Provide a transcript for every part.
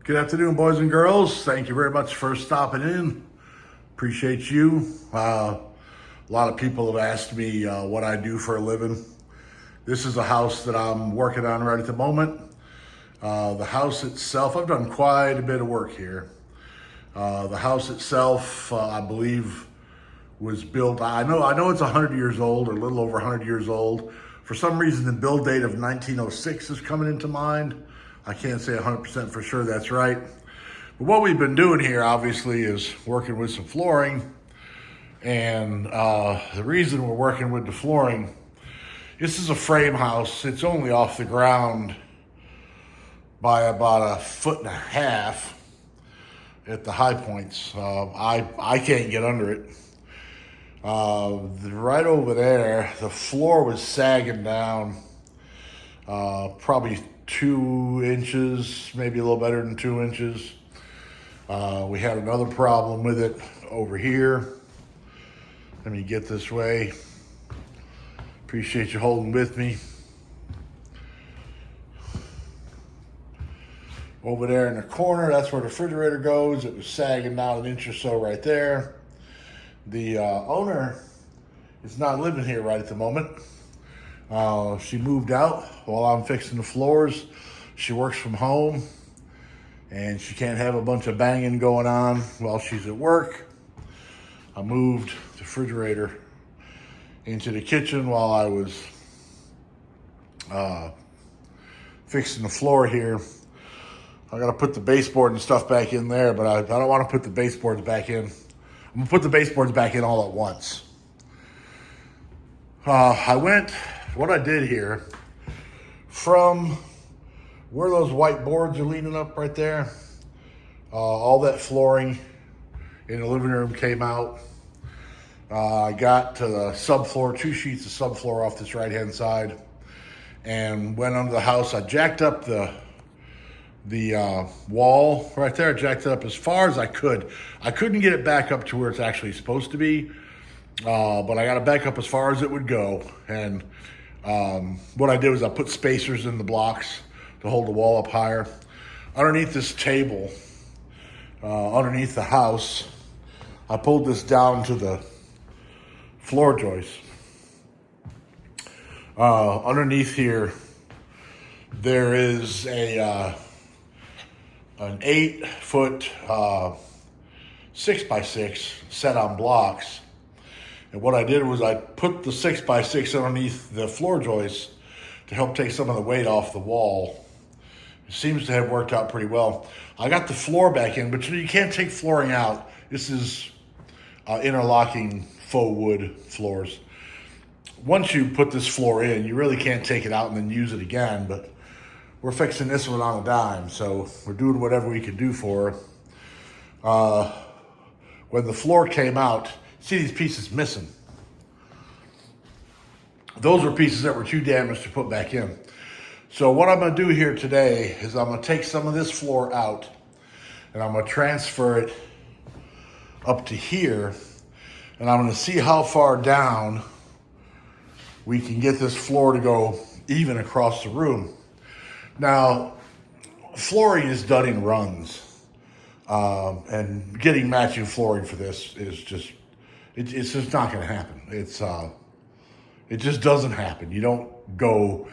Good afternoon, boys and girls. Thank you very much for stopping in. Appreciate you. A lot of people have asked me what I do for a living. This is a house that I'm working on right at the moment. The house itself, I've done quite a bit of work here. The house itself, I believe, was built. I know it's 100 years old, or a little over 100 years old. For some reason, the build date of 1906 is coming into mind. I can't say 100% for sure that's right. But what we've been doing here, obviously, is working with some flooring. And the reason we're working with the flooring, this is a frame house. It's only off the ground by about 1.5 feet at the high points. I can't get under it. Right over there, the floor was sagging down probably 2 inches, maybe a little better than 2 inches. We had another problem with it over here. Let me get this way. Appreciate you holding with me. Over there in the corner, that's where the refrigerator goes. It was sagging down 1 inch or so right there. The owner is not living here right at the moment. She moved out while I'm fixing the floors. She works from home, and she can't have a bunch of banging going on while she's at work. I moved the refrigerator into the kitchen while I was fixing the floor here. I gotta put the baseboard and stuff back in there, but I don't want to put the baseboards back in. I'm gonna put the baseboards back in all at once. What I did here, from where those white boards are leaning up right there, all that flooring in the living room came out. I got to the subfloor, 2 sheets of subfloor off this right-hand side, and went under the house. I jacked up the wall right there. I jacked it up as far as I could. I couldn't get it back up to where it's actually supposed to be, but I got it back up as far as it would go. And what I did was I put spacers in the blocks to hold the wall up higher. Underneath this table, underneath the house, I pulled this down to the floor joist. Underneath here, there is an 8-foot 6x6 set on blocks. And what I did was I put the 6x6 underneath the floor joist to help take some of the weight off the wall. It seems to have worked out pretty well. I got the floor back in, but you can't take flooring out. This is interlocking faux wood floors. Once you put this floor in, you really can't take it out and then use it again, but we're fixing this one on a dime, so we're doing whatever we can do for her. When the floor came out, see these pieces missing. Those were pieces that were too damaged to put back in. So what I'm gonna do here today is I'm gonna take some of this floor out and I'm gonna transfer it up to here, and I'm gonna see how far down we can get this floor to go even across the room. Now, flooring is done in runs, and getting matching flooring for this is just, it's just not going to happen. It just doesn't happen. You don't go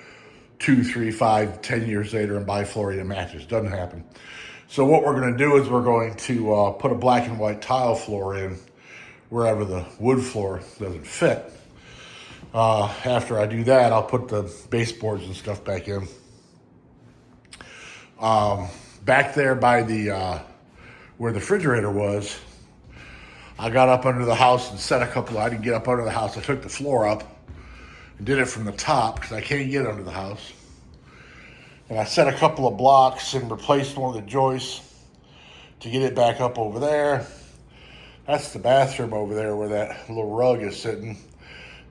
2, 3, 5, 10 years later and buy flooring that matches. Doesn't happen. So what we're going to do is we're going to put a black and white tile floor in wherever the wood floor doesn't fit. After I do that, I'll put the baseboards and stuff back in. Back there by the where the refrigerator was, I got up under the house and set a couple. I didn't get up under the house. I took the floor up and did it from the top because I can't get under the house. And I set a couple of blocks and replaced one of the joists to get it back up over there. That's the bathroom over there where that little rug is sitting.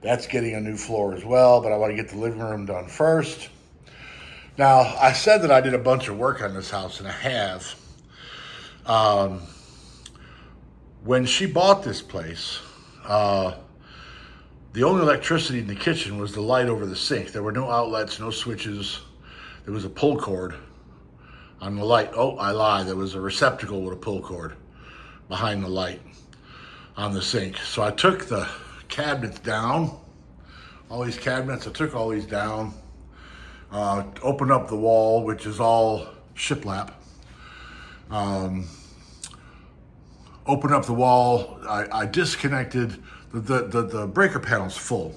That's getting a new floor as well, but I want to get the living room done first. Now, I said that I did a bunch of work on this house, and I have. When she bought this place, the only electricity in the kitchen was the light over the sink. There were no outlets, no switches. There was a pull cord on the light. Oh, I lied. There was a receptacle with a pull cord behind the light on the sink. So I took the cabinets down, all these cabinets, I took all these down, opened up the wall, which is all shiplap. Opened up the wall, I disconnected, the breaker panel's full,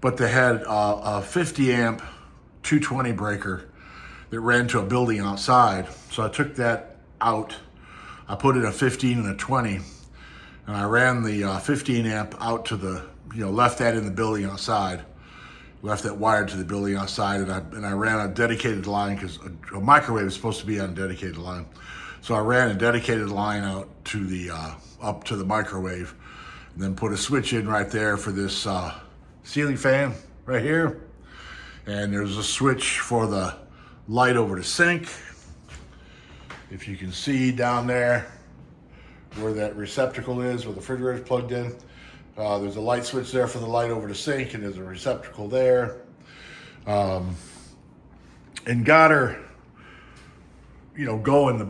but they had a 50 amp 220 breaker that ran to a building outside. So I took that out, I put in a 15 and a 20, and I ran the 15 amp out to the, left that in the building outside, left that wired to the building outside, and I ran a dedicated line, because a microwave is supposed to be on a dedicated line. So I ran a dedicated line out to the, up to the microwave, and then put a switch in right there for this ceiling fan right here. And there's a switch for the light over the sink. If you can see down there where that receptacle is, where the refrigerator is plugged in, there's a light switch there for the light over the sink, and there's a receptacle there. And got her, going the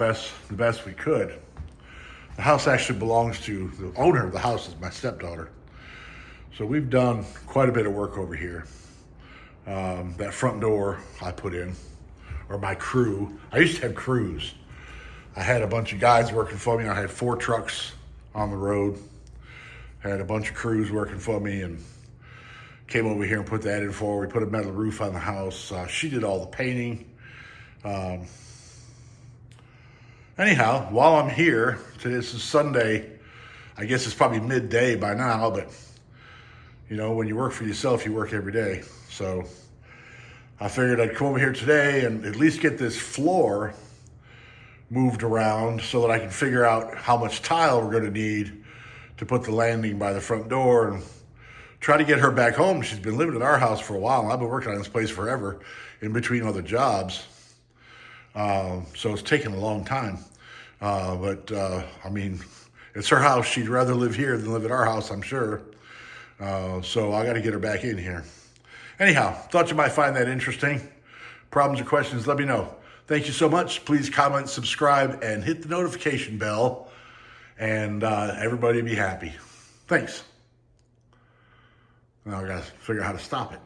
best we could. The house actually belongs to the owner of the house, is my stepdaughter. So we've done quite a bit of work over here. That front door I put in, or my crew. I used to have crews. I had a bunch of guys working for me. I had 4 trucks on the road. Had a bunch of crews working for me, and came over here and put that in for her. We put a metal roof on the house. She did all the painting. Anyhow, while I'm here, this is Sunday. I guess it's probably midday by now, but when you work for yourself, you work every day. So I figured I'd come over here today and at least get this floor moved around so that I can figure out how much tile we're going to need to put the landing by the front door, and try to get her back home. She's been living at our house for a while, and I've been working on this place forever in between other jobs. So it's taken a long time. But it's her house. She'd rather live here than live at our house, I'm sure. So I got to get her back in here. Anyhow, thought you might find that interesting. Problems or questions, let me know. Thank you so much. Please comment, subscribe, and hit the notification bell, and everybody be happy. Thanks. Now I got to figure out how to stop it.